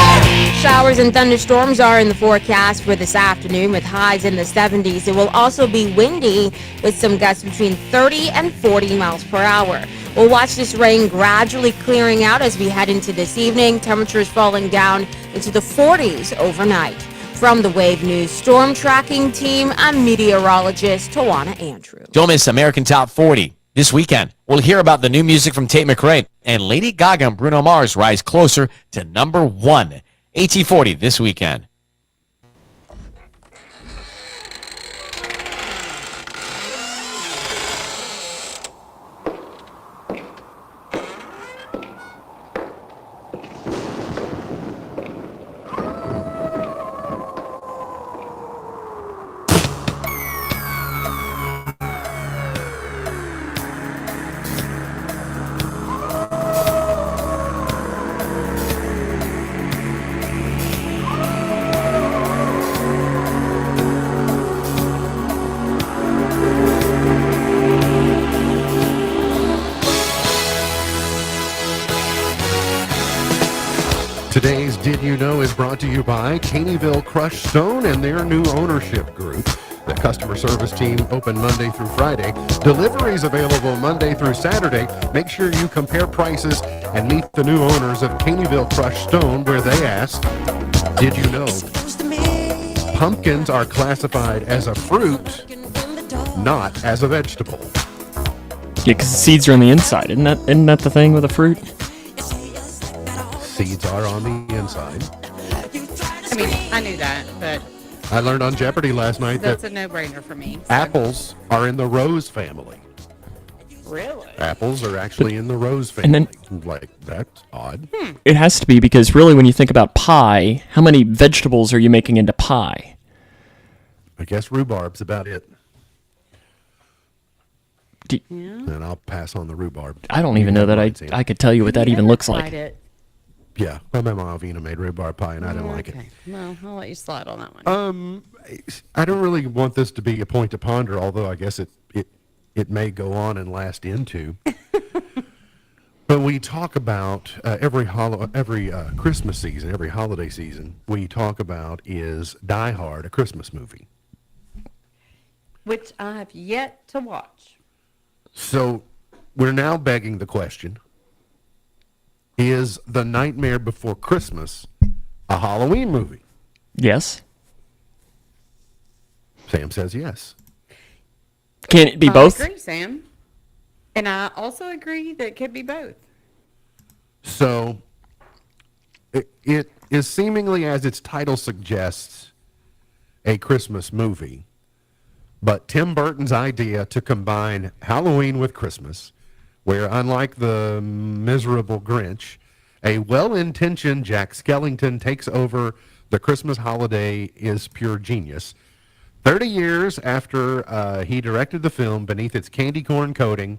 Showers and thunderstorms are in the forecast for this afternoon with highs in the 70s. It will also be windy with some gusts between 30 and 40 miles per hour. We'll watch this rain gradually clearing out as we head into this evening. Temperatures falling down into the 40s overnight. From the Wave News Storm Tracking Team, I'm meteorologist Tawana Andrew. Don't miss American Top 40. This weekend, we'll hear about the new music from Tate McRae, and Lady Gaga and Bruno Mars rise closer to number 1. AT40 this weekend. Today's Did You Know is brought to you by Caneyville Crushed Stone and their new ownership group. The customer service team open Monday through Friday. Deliveries available Monday through Saturday. Make sure you compare prices and meet the new owners of Caneyville Crushed Stone where they ask, did you know pumpkins are classified as a fruit, not as a vegetable? Yeah, because the seeds are on the inside. Isn't that the thing with a fruit? Seeds are on the inside. I mean, I knew that, but I learned on Jeopardy last night that's that a no-brainer for me. So. apples are in the rose family. Really? Apples are actually in the rose family. And then, like, that's odd. It has to be because really when you think about pie, how many vegetables are you making into pie? I guess rhubarb's about it. Yeah. And I'll pass on the rhubarb. I don't even know that I could tell you what that even looks like. Yeah, my mama Alvina made rhubarb pie, and I didn't like it. Well, I'll let you slide on that one. I don't really want this to be a point to ponder, although I guess it may go on and last into. But we talk about every Christmas season, every holiday season, we talk about is Die Hard a Christmas movie? Which I have yet to watch. So we're now begging the question, is The Nightmare Before Christmas a Halloween movie? Yes. Sam says yes. Can it be both? I agree, Sam. And I also agree that it could be both. So it is seemingly, as its title suggests, a Christmas movie. But Tim Burton's idea to combine Halloween with Christmas, where unlike the miserable Grinch, a well-intentioned Jack Skellington takes over the Christmas holiday is pure genius. 30 years after he directed the film beneath its candy corn coating,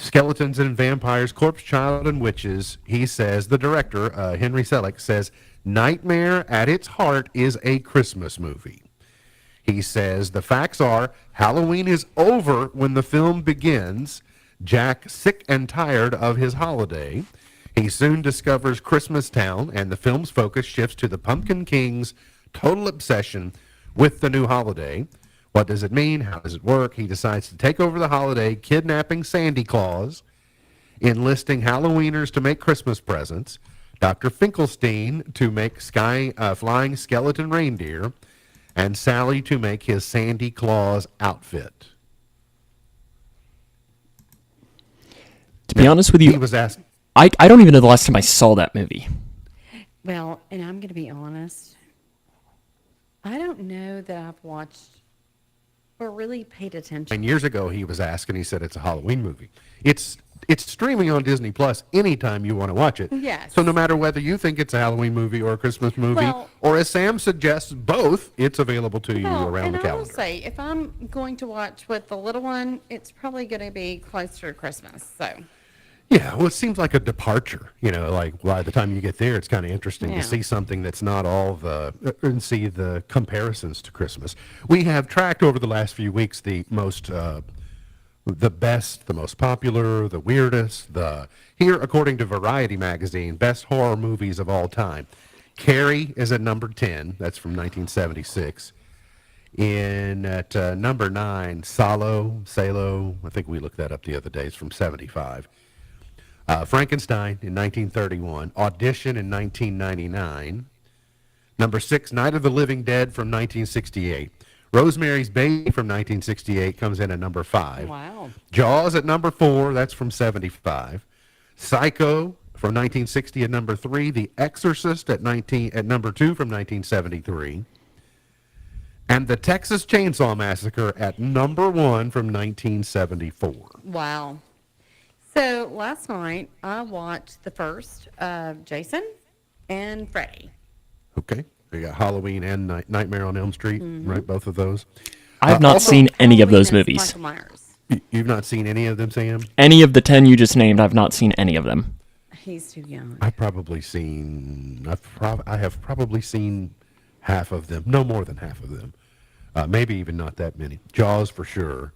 Skeletons and Vampires, Corpse Child and Witches, he says, the director, Henry Selick, says, Nightmare at its heart is a Christmas movie. He says, the facts are, Halloween is over when the film begins. Jack, sick and tired of his holiday, he soon discovers Christmas Town, and the film's focus shifts to the Pumpkin King's total obsession with the new holiday. What does it mean? How does it work? He decides to take over the holiday, kidnapping Sandy Claus, enlisting Halloweeners to make Christmas presents, Dr. Finkelstein to make flying skeleton reindeer, and Sally to make his Sandy Claus outfit. To be honest with you, he was asked, I don't even know the last time I saw that movie. Well, and I'm going to be honest. I don't know that I've watched or really paid attention. And years ago, he was asked, and he said it's a Halloween movie. It's streaming on Disney Plus anytime you want to watch it. Yes. So no matter whether you think it's a Halloween movie or a Christmas movie, Well- or as Sam suggests, both, it's available to you Well, around the and I will calendar. say, if I'm going to watch with the little one, it's probably going to be closer to Christmas. So, Yeah, well, it seems like a departure. You know, like by the time you get there, it's kind of interesting Yeah. to see something that's not all and see the comparisons to Christmas. We have tracked over the last few weeks the most, the best, the most popular, the weirdest, here, according to Variety magazine, best horror movies of all time. Carrie is at number 10. That's from 1976. At number 9, Salo, I think we looked that up the other day. It's from 75. Frankenstein in 1931, Audition in 1999, number 6, Night of the Living Dead from 1968, Rosemary's Baby from 1968 comes in at number 5, wow. Jaws at number 4, that's from 75, Psycho from 1960 at number 3, The Exorcist at number 2 from 1973, and The Texas Chainsaw Massacre at number 1 from 1974. Wow. So last night I watched the first of Jason and Freddy. Okay. We got Halloween and Nightmare on Elm Street, right? Both of those. I have not also- seen any of Halloween those is movies. Michael Myers. You've not seen any of them, Sam? Any of the 10 you just named, I've not seen any of them. He's too young. I have probably seen half of them, no more than half of them. Maybe even not that many. Jaws for sure.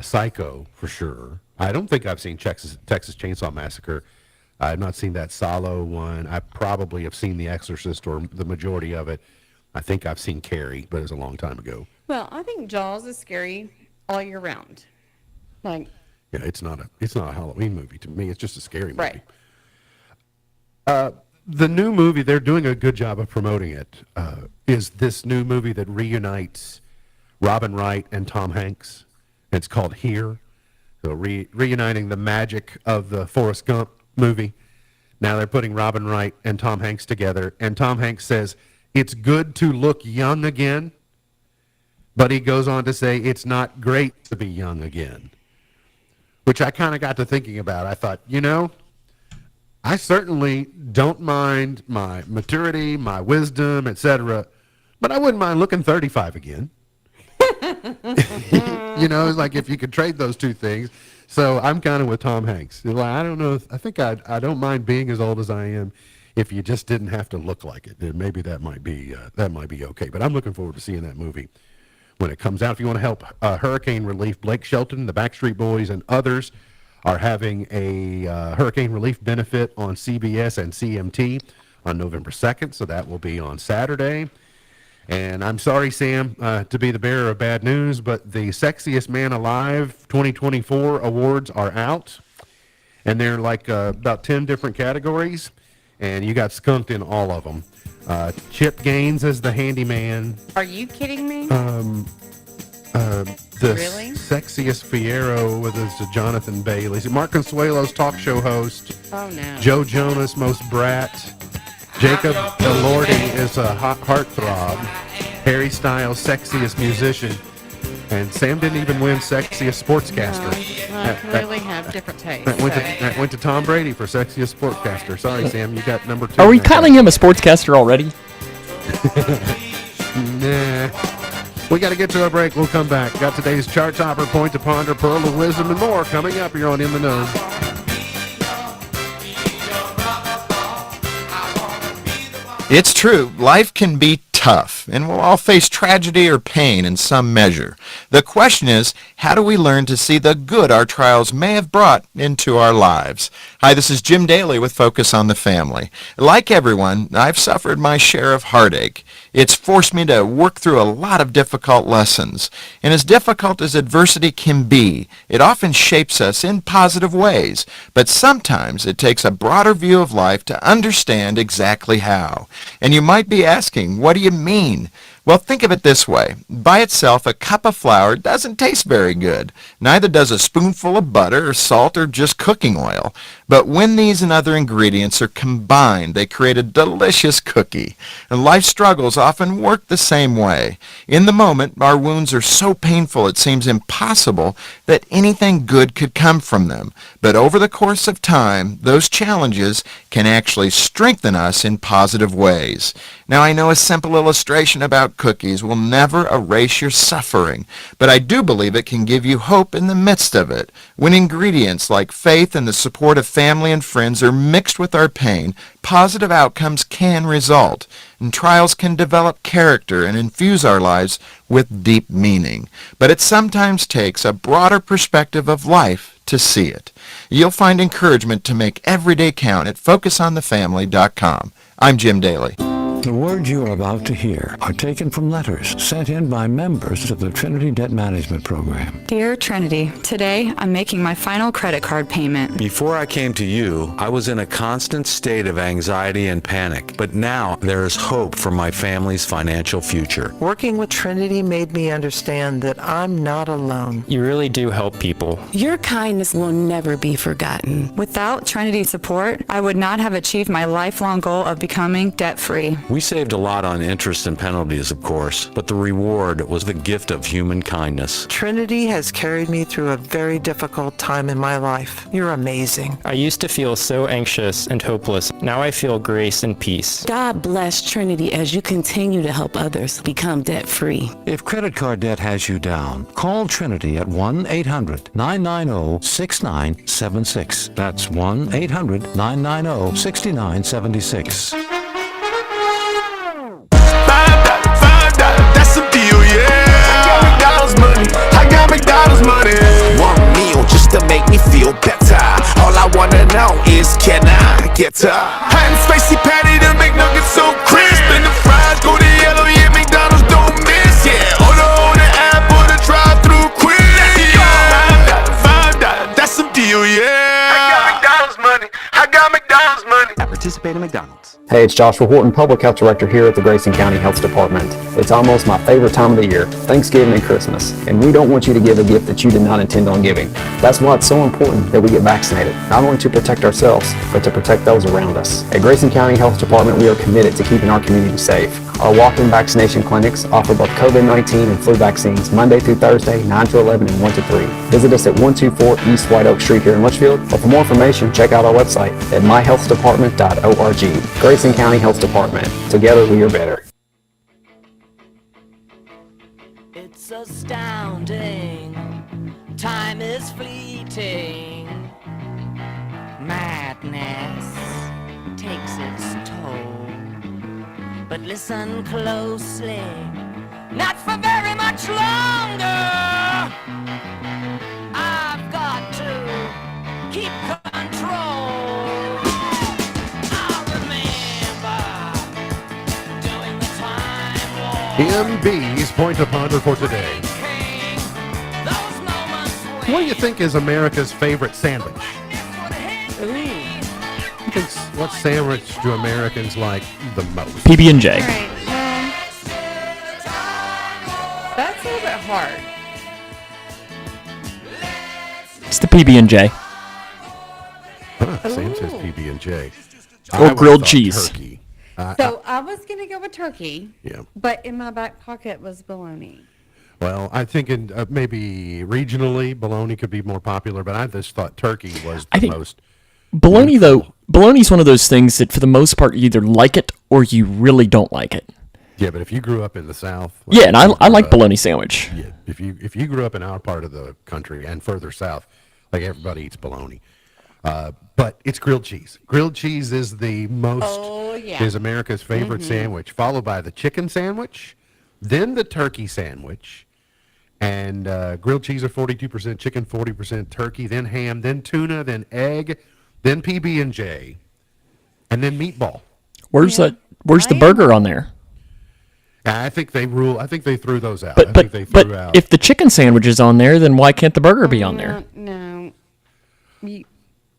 Psycho for sure. I don't think I've seen Texas Chainsaw Massacre. I've not seen that Salo one. I probably have seen The Exorcist or the majority of it. I think I've seen Carrie, but it was a long time ago. Well, I think Jaws is scary all year round. Like, Yeah, it's not a Halloween movie to me. It's just a scary movie. right. The new movie, they're doing a good job of promoting it, is this new movie that reunites Robin Wright and Tom Hanks. It's called Here. So reuniting the magic of the Forrest Gump movie. Now they're putting Robin Wright and Tom Hanks together. And Tom Hanks says, it's good to look young again. But he goes on to say, it's not great to be young again. Which I kind of got to thinking about. I thought, I certainly don't mind my maturity, my wisdom, etc. But I wouldn't mind looking 35 again. It's like if you could trade those two things. So I'm kind of with Tom Hanks. Like, I don't know. I think I don't mind being as old as I am if you just didn't have to look like it. Then maybe that might be okay. But I'm looking forward to seeing that movie when it comes out. If you want to help hurricane relief, Blake Shelton, the Backstreet Boys, and others are having a hurricane relief benefit on CBS and CMT on November 2nd, so that will be on Saturday. And I'm sorry, Sam, to be the bearer of bad news, but the Sexiest Man Alive 2024 awards are out. And they're like about 10 different categories, and you got skunked in all of them. Chip Gaines as the handyman. Are you kidding me? The Really? Sexiest Fiero with Jonathan Bailey. Mark Consuelo's talk show host. Oh, no. Joe Jonas, most brat. Jacob Elordi is a hot heartthrob. Harry Styles, sexiest musician. And Sam didn't even win sexiest sportscaster. I clearly have different tastes. That went to Tom Brady for sexiest sportscaster. Sorry, Sam, you got number 2. Are we calling him a sportscaster already? Nah. We got to get to a break. We'll come back. Got today's chart topper, point to ponder, pearl of wisdom, and more coming up here on In the Know. It's true, life can be tough, and we'll all face tragedy or pain in some measure. The question is, how do we learn to see the good our trials may have brought into our lives? Hi, this is Jim Daly with Focus on the Family. Like everyone, I've suffered my share of heartache. It's forced me to work through a lot of difficult lessons. And as difficult as adversity can be, it often shapes us in positive ways. But sometimes it takes a broader view of life to understand exactly how. And you might be asking, what do you mean? Well, think of it this way. By itself, a cup of flour doesn't taste very good. Neither does a spoonful of butter or salt or just cooking oil. But when these and other ingredients are combined, they create a delicious cookie. And life struggles often work the same way. In the moment, our wounds are so painful it seems impossible that anything good could come from them. But over the course of time, those challenges can actually strengthen us in positive ways. Now, I know a simple illustration about cookies will never erase your suffering, but I do believe it can give you hope in the midst of it. When ingredients like faith and the support of family and friends are mixed with our pain, positive outcomes can result, and trials can develop character and infuse our lives with deep meaning. But it sometimes takes a broader perspective of life to see it. You'll find encouragement to make every day count at FocusOnTheFamily.com. I'm Jim Daly. The words you are about to hear are taken from letters sent in by members of the Trinity Debt Management Program. Dear Trinity, today I'm making my final credit card payment. Before I came to you, I was in a constant state of anxiety and panic, but now there is hope for my family's financial future. Working with Trinity made me understand that I'm not alone. You really do help people. Your kindness will never be forgotten. Without Trinity's support, I would not have achieved my lifelong goal of becoming debt-free. We saved a lot on interest and penalties, of course, but the reward was the gift of human kindness. Trinity has carried me through a very difficult time in my life. You're amazing. I used to feel so anxious and hopeless. Now I feel grace and peace. God bless Trinity as you continue to help others become debt-free. If credit card debt has you down, call Trinity at 1-800-990-6976. That's 1-800-990-6976. That's a deal, yeah. McDonald's money, I got McDonald's money. One meal just to make me feel better. All I wanna know is, can I get a hot and spicy patty to make nuggets so crisp, and the fries go to yellow, yeah. McDonald's don't miss, yeah. Order on the app or the drive-thru quick, yeah. $5, that's a deal, yeah. I got McDonald's money, I got McDonald's money. Participate in McDonald's. Hey, it's Joshua Horton, Public Health Director here at the Grayson County Health Department. It's almost my favorite time of the year, Thanksgiving and Christmas, and we don't want you to give a gift that you did not intend on giving. That's why it's so important that we get vaccinated, not only to protect ourselves, but to protect those around us. At Grayson County Health Department, we are committed to keeping our community safe. Our walk-in vaccination clinics offer both COVID-19 and flu vaccines Monday through Thursday, 9 to 11 and 1 to 3. Visit us at 124 East White Oak Street here in Litchfield, or for more information, check out our website at myhealthdepartment.org. Grayson County Health Department. Together we are better. It's astounding. Time is fleeting. Madness takes its toll. But listen closely. Not for very much longer. I've got to MB's Point to Ponder for today. What do you think is America's favorite sandwich? What sandwich do Americans like the most? PB&J. All right, well, that's a little bit hard. It's the PB&J. Sam says PB&J. Or grilled cheese. Turkey. So I was going to go with turkey. Yeah. But in my back pocket was bologna. Well, I think maybe regionally, bologna could be more popular, but I just thought turkey was the most. Bologna, though, bologna's one of those things that for the most part you either like it or you really don't like it. Yeah, but if you grew up in the South. Yeah, and I like bologna sandwich. Yeah, if you grew up in our part of the country and further south, like everybody eats bologna. But it's grilled cheese. Grilled cheese is the most, is America's favorite sandwich, followed by the chicken sandwich, then the turkey sandwich, and grilled cheese are 42%, chicken 40%, turkey, then ham, then tuna, then egg, then PB&J, and then meatball. Where's the burger on there? I think they threw those out. But if the chicken sandwich is on there, then why can't the burger be on there? No.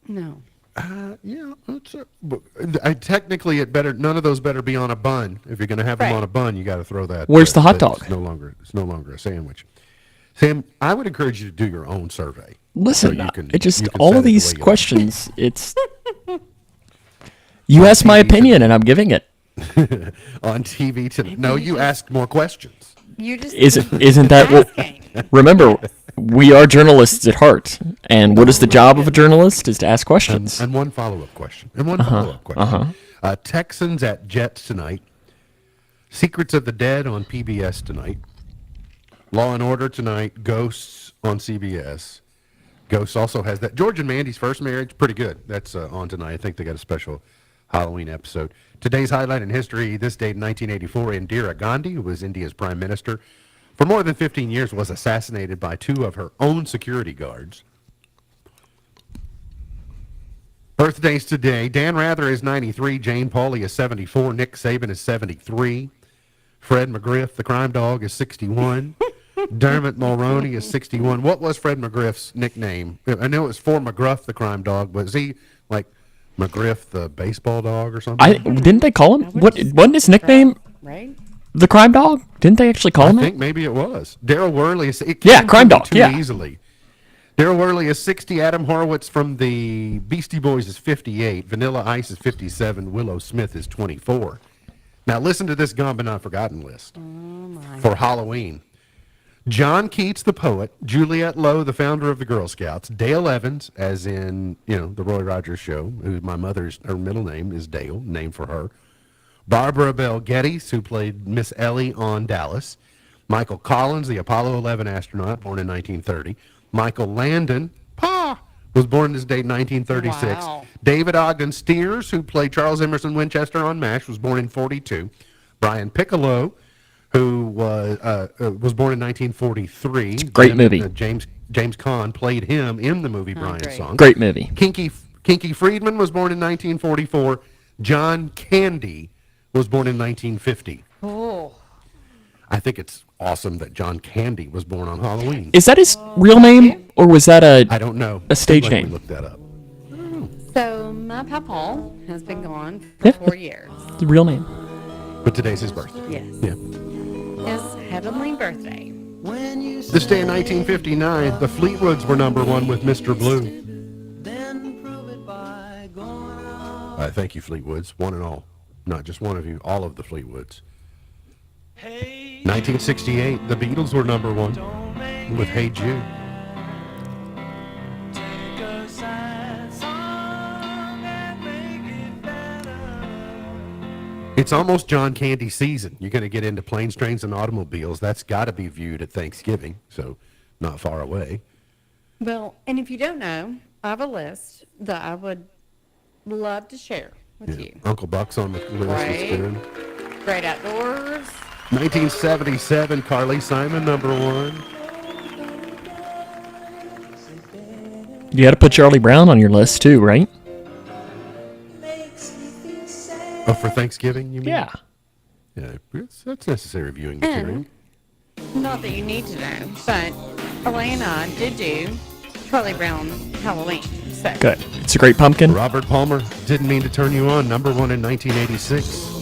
No. Yeah, technically it better. None of those better be on a bun. If you're going to have them on a bun, you got to throw that. Where's the hot dog? It's no longer a sandwich. Sam, I would encourage you to do your own survey. Listen, so you can all set of it these the way you questions. It's you asked my opinion, and I'm giving it. On TV tonight. No, you asked more questions. You just isn't that what? Remember, we are journalists at heart, and what is the job of a journalist? Is to ask questions. And one follow-up question. Texans at Jets tonight. Secrets of the Dead on PBS tonight. Law and Order tonight. Ghosts on CBS. Ghosts also has that. George and Mandy's First Marriage, pretty good. That's on tonight. I think they got a special Halloween episode. Today's highlight in history, this date in 1984, Indira Gandhi, who was India's prime minister for more than 15 years, was assassinated by two of her own security guards. Birthdays today, Dan Rather is 93, Jane Pauley is 74, Nick Saban is 73, Fred McGriff, the crime dog, is 61, Dermot Mulroney is 61. What was Fred McGriff's nickname? I know it was for McGruff, the crime dog, but is he like McGriff, the baseball dog, or something? Didn't they call him? Wasn't his nickname right? The crime dog? Didn't they actually call him? I think maybe it was. Daryl Worley is crime dog. Too easily. Daryl Worley is 60. Adam Horowitz from the Beastie Boys is 58. Vanilla Ice is 57. Willow Smith is 24. Now listen to this Gone But Not Forgotten list for Halloween. John Keats, the poet, Juliette Lowe, the founder of the Girl Scouts, Dale Evans, as in, the Roy Rogers Show, who her middle name is Dale, named for her. Barbara Bell Geddes, who played Miss Ellie on Dallas. Michael Collins, the Apollo 11 astronaut, born in 1930. Michael Landon, was born this date in 1936. Wow. David Ogden Steers, who played Charles Emerson Winchester on MASH, was born in 42. Brian Piccolo, who was born in 1943. Great movie. James Caan played him in the movie Brian Song. Great movie. Kinky Friedman was born in 1944. John Candy was born in 1950. Oh. I think it's awesome that John Candy was born on Halloween. Is that his real name, or was that I don't know. A stage We name? looked that up. So my papa has been gone for 4 years. The real name. But today's his birthday. Yes. Yeah. His heavenly birthday. This day in 1959, the Fleetwoods were number one with Mr. Blue. Thank you, Fleetwoods, one and all. Not just one of you, all of the Fleetwoods. 1968, the Beatles were number one with Hey Jude. It's almost John Candy season. You're going to get into Planes, Trains, and Automobiles. That's got to be viewed at Thanksgiving, so not far away. Well, and if you don't know, I have a list that I would love to share with you. Uncle Buck's on the list. Right. It's good. Great Outdoors. 1977, Carly Simon, number one. You got to put Charlie Brown on your list too, right? Oh, for Thanksgiving, you mean? Yeah. Yeah, that's necessary viewing material. Not that you need to know, but Elena did do Charlie Brown Halloween. So. Good. It's a great pumpkin. Robert Palmer, Didn't Mean to Turn You On, number 1 in 1986.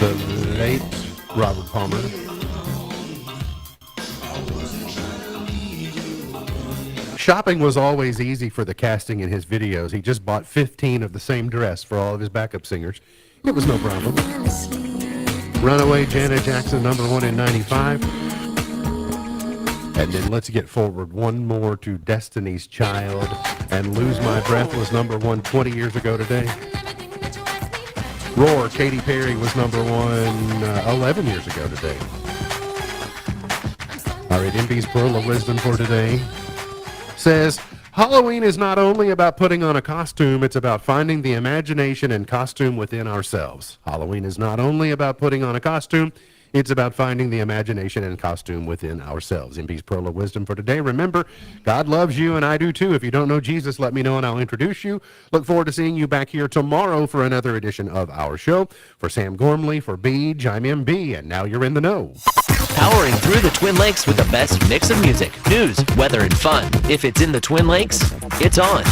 The late Robert Palmer. Shopping was always easy for the casting in his videos. He just bought 15 of the same dress for all of his backup singers. It was no problem. Runaway Janet Jackson, number 1 in 95. And then let's get forward one more to Destiny's Child. And Lose My Breath was number 1 20 years ago today. Roar, Katy Perry was number 1 11 years ago today. All right, MB's Pearl of Wisdom for today says, Halloween is not only about putting on a costume, it's about finding the imagination and costume within ourselves. Halloween is not only about putting on a costume, it's about finding the imagination and costume within ourselves. MB's Pearl of Wisdom for today. Remember, God loves you, and I do too. If you don't know Jesus, let me know, and I'll introduce you. Look forward to seeing you back here tomorrow for another edition of our show. For Sam Gormley, for Beej, I'm MB, and now you're in the know. Powering through the Twin Lakes with the best mix of music, news, weather, and fun. If it's in the Twin Lakes, it's on.